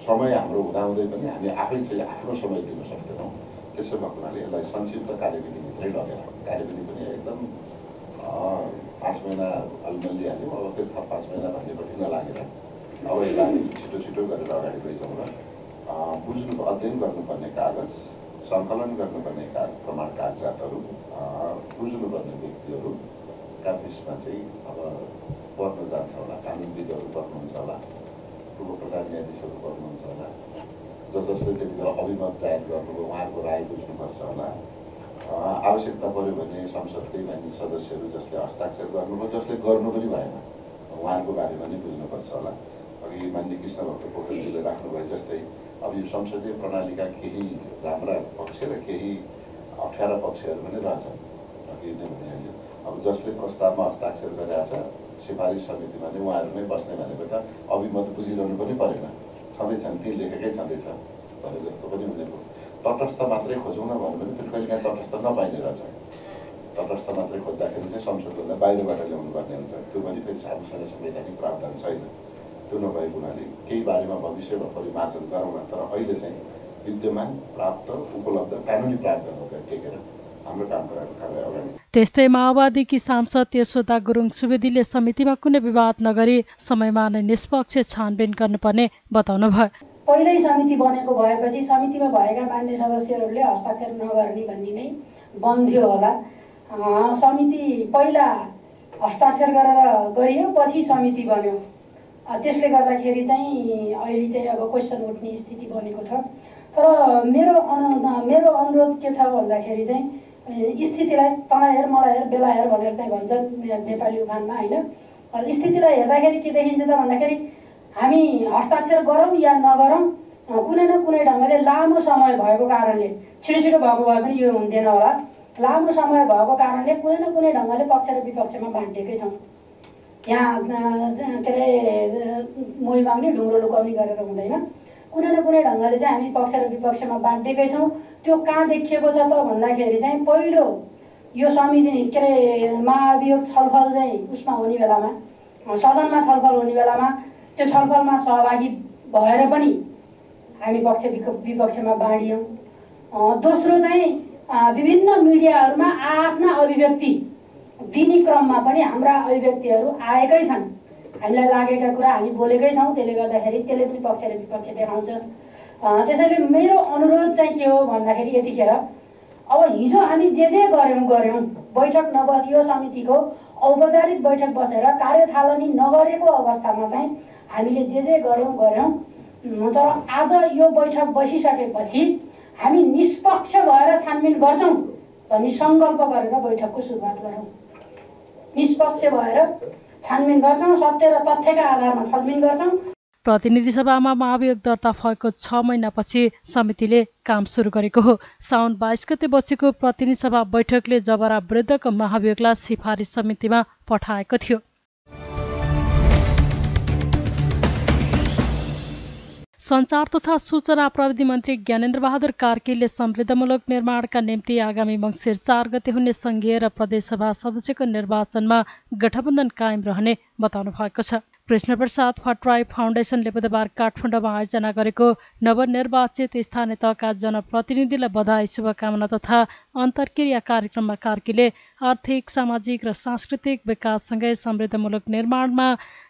समय हाम्रो हुँदाहुँदै पनि हामी आफै चाहिँ आफ्नो समय दिन सक्दैनौँ। त्यसो भएको हुनाले यसलाई संक्षिप्त कार्यविधिभित्रै लगेर, कार्यविधि पनि एकदम 5 महिना अलिमल्लिहाल्यौँ, अब फेरि 5 महिना भन्नेपट्टि नलागेर अब यसलाई छिटो गरेर अगाडि लैजाउँ र अध्ययन गर्नुपर्ने कागज, सङ्कलन गर्नुपर्ने प्रमाण कागजातहरू, बुझ्नुपर्ने व्यक्तिहरूका बिचमा चाहिँ अब पर्न जान्छ होला। कानुनविदहरू पर्नुहुन्छ होला, पूर्व प्रधान न्यायाधीशहरू पर्नुहुन्छ होला, जसले त्यतिखेर अभिमत जाहेर गर्नुभयो उहाँहरूको राय बुझ्नुपर्छ होला। आवश्यकता पऱ्यो भने संसदकै मान्य सदस्यहरू जसले हस्ताक्षर गर्नुभयो, जसले गर्नु पनि भएन, उहाँहरूको बारेमा नै बुझ्नुपर्छ होला। अघि मान्य कृष्णभक्त पोखरेलजीले राख्नुभयो जस्तै अब यो संसदीय प्रणालीका केही राम्रा पक्ष र केही अप्ठ्यारा पक्षहरू पनि रहछन्। अघि नै भनिहाल्यो, अब जसले प्रस्तावमा हस्ताक्षर गरेका छ सिफारिस समितिमा नै उहाँहरू नै बस्ने भनेको त अभिमत बुझिरहनु पनि परेन, छँदैछन्, ती लेखेकै छँदैछ भने जस्तो पनि हुनेको। तटस्थ मात्रै खोजौँ न भन्यो भने फेरि कहिलेकाहीँ तटस्थ नपाइने रहेछ। तटस्थ मात्रै खोज्दाखेरि चाहिँ संसदभन्दा बाहिरबाट ल्याउनु पर्ने हुन्छ। त्यो पनि फेरि आफूसँग संवैधानिक प्रावधान छैन। त्यो नभएको हुनाले केही बारेमा भविष्यमा परिमार्जन गरौँ न, तर अहिले चाहिँ विद्यमान प्राप्त उपलब्ध कानुनी प्रावधानहरू टेकेर हाम्रो काम गराएर अगाडि। त्यस्तै माओवादीकी सांसद यशोदा गुरुङ सुवेदीले समितिमा कुनै विवाद नगरी समयमा नै निष्पक्ष छानबिन गर्नुपर्ने बताउनुभयो। पहिल्यै समिति बनेको भएपछि समितिमा भएका मान्य सदस्यहरूले हस्ताक्षर नगर्ने भन्ने नै बन्थ्यो होला। समिति पहिला हस्ताक्षर गरियो, पछि समिति बन्यो। त्यसले गर्दाखेरि चाहिँ अहिले चाहिँ अब क्वेसन उठ्ने स्थिति बनेको छ। तर मेरो अनुरोध के छ भन्दाखेरि चाहिँ स्थितिलाई तँलाई हेर मलाई हेर बेला हेर भनेर चाहिँ भन्छन् नेपाली उखानमा होइन। स्थितिलाई हेर्दाखेरि के देखिन्छ त भन्दाखेरि हामी हस्ताक्षर गरौँ या नगरौँ, कुनै न कुनै ढङ्गले लामो समय भएको कारणले, छिटो भएको भए पनि यो हुन्थेन होला, लामो समय भएको कारणले कुनै न कुनै ढङ्गले पक्ष र विपक्षमा बाँडिएकै छौँ। यहाँ के अरे मोही माग्ने ढुङ्ग्रो लुकाउने गरेर हुँदैन। कुनै न कुनै ढङ्गले चाहिँ हामी पक्ष र विपक्षमा बाँडिएकै छौँ। त्यो कहाँ देखिएको छ त भन्दाखेरि चाहिँ पहिलो यो समिति के अरे महाभियोग छलफल चाहिँ उसमा हुने बेलामा, सदनमा छलफल हुने बेलामा त्यो छलफलमा सहभागी भएर पनि हामी पक्ष विपक्षमा बाँडियौँ। दोस्रो चाहिँ विभिन्न मिडियाहरूमा आफ्ना अभिव्यक्ति दिने क्रममा पनि हाम्रा अभिव्यक्तिहरू आएकै छन्। हामीलाई लागेका कुरा हामी बोलेकै छौँ, त्यसले गर्दाखेरि त्यसले पनि पक्ष र विपक्ष देखाउँछ। त्यसैले मेरो अनुरोध चाहिँ के हो भन्दाखेरि यतिखेर अब हिजो हामी जे गऱ्यौँ बैठक नबसियो, समितिको औपचारिक बैठक बसेर कार्यथालनी नगरेको अवस्थामा चाहिँ हामीले जे गऱ्यौँ। तर आज यो बैठक बसिसकेपछि हामी निष्पक्ष भएर छानबिन गर्छौँ भन्ने सङ्कल्प गरेर बैठकको सुरुवात गरौँ। निष्पक्ष भएर छानबिन गर्छौँ, सत्य र तथ्यका आधारमा छलबिन गर्छौँ। प्रतिनिधि सभामा महाभियोग दर्ता भएको 6 महिनापछि समितिले काम सुरु गरेको हो। साउन 22 गते बसेको प्रतिनिधि सभा बैठकले जबरा विरुद्धको महाभियोगलाई सिफारिस समितिमा पठाएको थियो। सञ्चार तथा सूचना प्रविधि मन्त्री ज्ञानेन्द्र बहादुर कार्कीले समृद्धमूलक निर्माणका निम्ति आगामी मङ्सिर 4 गते हुने सङ्घीय र प्रदेशसभा सदस्यको निर्वाचनमा गठबन्धन कायम रहने बताउनु भएको छ। कृष्णप्रसाद भट्टराई फाउन्डेसनले बुधबार काठमाडौँमा आयोजना गरेको नवनिर्वाचित स्थानीय तहका जनप्रतिनिधिलाई बधाई शुभकामना तथा अन्तर्क्रिया कार्यक्रममा कार्कीले आर्थिक, सामाजिक र सांस्कृतिक विकाससँगै समृद्धमूलक निर्माणमा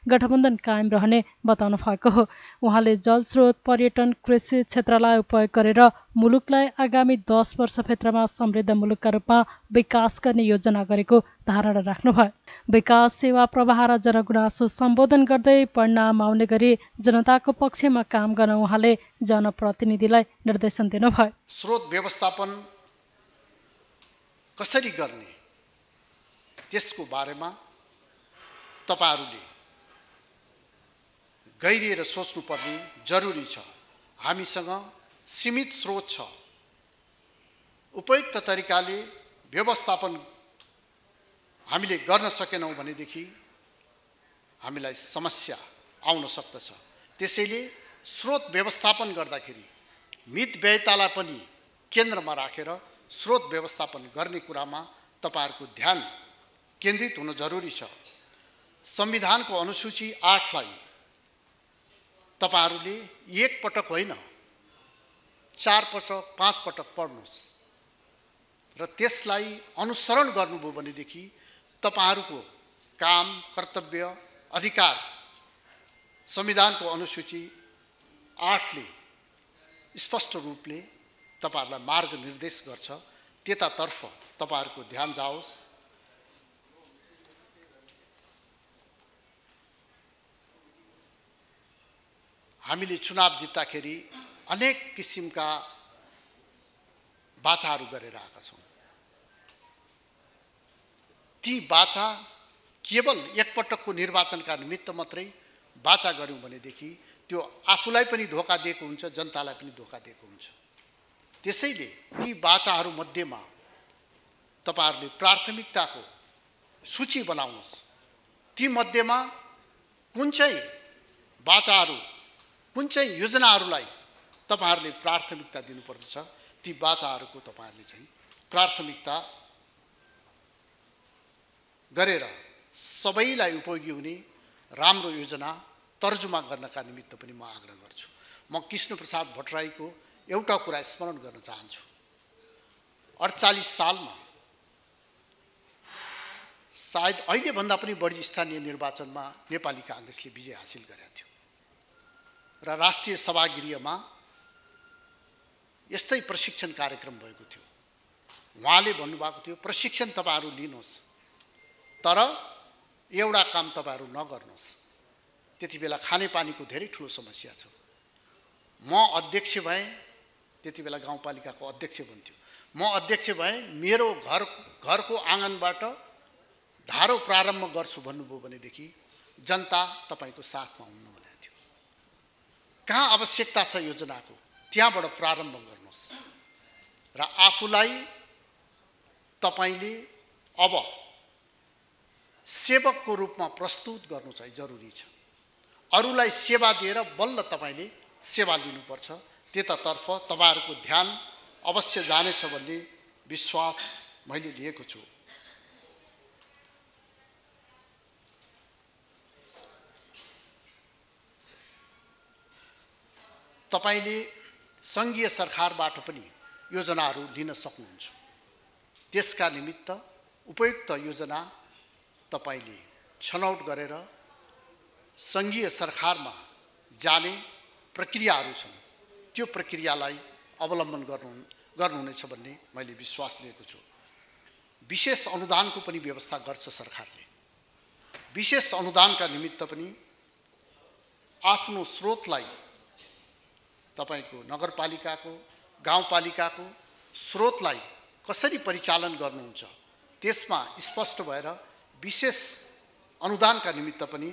गठबन्धन कायम रहने बताउनु भएको हो। उहाँले जलस्रोत, पर्यटन, कृषि क्षेत्रलाई उपयोग गरेर मुलुकलाई आगामी 10 वर्षभित्रमा समृद्ध मुलुकका रूपमा विकास गर्ने योजना गरेको धारणा राख्नुभयो। विकास, सेवा प्रवाह र जनगुनासो सम्बोधन गर्दै परिणाम आउने गरी जनताको पक्षमा काम गर्न उहाँले जनप्रतिनिधिलाई निर्देशन दिनुभयो। स्रोत व्यवस्थापन कसरी गर्ने त्यसको बारेमा तपाईहरुले गहिरिएर सोच्नुपर्ने जरुरी छ। हामीसँग सीमित स्रोत छ। उपयुक्त तरिकाले व्यवस्थापन हामीले गर्न सकेनौं भनेदेखि हामीलाई समस्या आउन सक्दछ। त्यसैले स्रोत व्यवस्थापन गर्दाखेरि मितव्ययतालाई पनि केन्द्रमा राखेर स्रोत व्यवस्थापन गर्ने कुरामा तपाईहरुको ध्यान केन्द्रित हुन जरुरी छ। संविधानको अनुसूची 8 लाई तपाईहरुले एक पटक होइन 4 पटक 5 पटक पढ्नुस् र त्यसलाई अनुसरण गर्नुभयो भनेदेखि तपाईहरुको काम, कर्तव्य, अधिकार संविधानको अनुसूची 8 ले स्पष्ट रूपले तपाईहरुलाई मार्गनिर्देश गर्छ। त्यतातर्फ तपाईहरुको ध्यान जाओस्। हामीले चुनाव जित्दाखेरि अनेक किसिमका बाचाहरू गरेर आएका छौं। ती बाचा केवल एक पटकको निर्वाचनका निमित्त मात्रै बाचा गर्यौं भनेदेखि त्यो आफूलाई पनि धोका दिएको हुन्छ, जनतालाई पनि धोका दिएको हुन्छ। त्यसैले ती बाचाहरू मध्येमा तपाईहरुले प्राथमिकताको सूची बनाउनुस्। ती मध्येमा कुन चाहिँ बाचाहरू, कुन चाहिँ योजनाहरूलाई तपाईहरुले प्राथमिकता दिनुपर्दछ, ती बाचाहरूको तपाईहरुले चाहिँ प्राथमिकता गरेर सबैलाई उपयोगी हुने राम्रो योजना तर्जुमा गर्नका निमित्त पनि म आग्रह गर्छु। म कृष्णप्रसाद भट्टराईको एउटा कुरा स्मरण गर्न चाहन्छु। 48 सालमा सायद अहिले भन्दा पनि बढी स्थानीय निर्वाचनमा नेपाली कांग्रेसले विजय हासिल गरेको थियो र राष्ट्रिय सभागृहमा यस्तै प्रशिक्षण कार्यक्रम भएको थियो। उहाँले भन्नुभएको थियो प्रशिक्षण तपाईहरु लिनुहोस् तर एउटा काम तपाईहरु नगर्नुहोस्। त्यतिबेला खानेपानीको धेरै ठूलो समस्या छ। म अध्यक्ष भए, त्यतिबेला गाउँपालिकाको अध्यक्ष बन्थ्यो। म अध्यक्ष भए मेरो घरको आँगनबाट धारो प्रारम्भ गर्छु भन्नुभयो भनेदेखि जनता तपाईको साथमा हुनु भनेको थियो। कहाँ आवश्यकता छ योजनाको त्यहाँबाट प्रारम्भ गर्नुहोस् र आफूलाई तपाईले अब सेवकको रूपमा प्रस्तुत गर्नु चाहिँ जरुरी छ। अरूलाई सेवा दिएर बल्ल तपाईले सेवा लिनुपर्छ। त्यतातर्फ तपाईहरुको ध्यान अवश्य जानेछ भन्ने विश्वास मैले लिएको छु। तपाईले संघीय सरकारबाट पनि योजनाहरू लिन सक्नुहुन्छ। त्यसका निमित्त उपयुक्त योजना तपाईले छनौट गरेर संघीय सरकारमा जाने प्रक्रियाहरू छन्। त्यो प्रक्रियालाई अवलम्बन गर्नुहुनेछ भन्ने मैले विश्वास लिएको छु। विशेष अनुदानको पनि व्यवस्था गर्छ सरकारले। विशेष अनुदानका निमित्त पनि आफ्नो स्रोतलाई तपाईको नगरपालिकाको, गाउँपालिकाको स्रोतलाई कसरी परिचालन गर्नुहुन्छ त्यसमा स्पष्ट भएर विशेष अनुदानका निमित्त पनि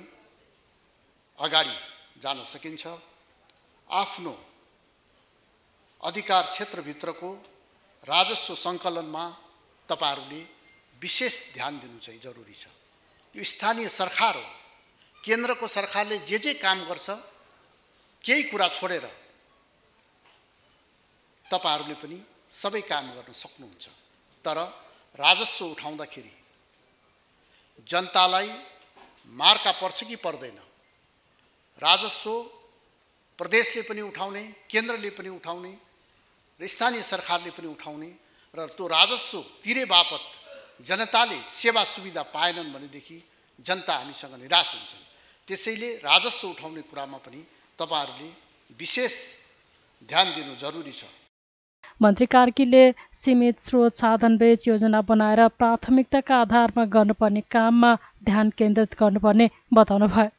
अगाडि जान सकिन्छ। आफ्नो अधिकार क्षेत्रभित्रको राजस्व सङ्कलनमा तपाईहरूले विशेष ध्यान दिनु चाहिँ जरुरी छ। यो स्थानीय सरकार हो। केन्द्रको सरकारले जे काम गर्छ केही कुरा छोडेर तपाईहरूले पनि सबै काम गर्न सक्नुहुन्छ। तर राजस्व उठाउँदाखेरि जनतालाई मार्का पर्छ कि पर्दैन? राजस्व प्रदेशले पनि उठाउने, केन्द्रले पनि उठाउने र स्थानीय सरकारले पनि उठाउने र त्यो राजस्व तिरे बापत जनताले सेवा सुविधा पाएनन् भनेदेखि जनता हामीसँग निराश हुन्छन्। त्यसैले राजस्व उठाउने कुरामा पनि तपाईहरूले विशेष ध्यान दिनु जरुरी छ। मन्त्री कार्कीले सीमित स्रोत साधन बेच योजना बनाएर प्राथमिकताका आधारमा गर्नुपर्ने काममा ध्यान केन्द्रित गर्नुपर्ने बताउनुभयो।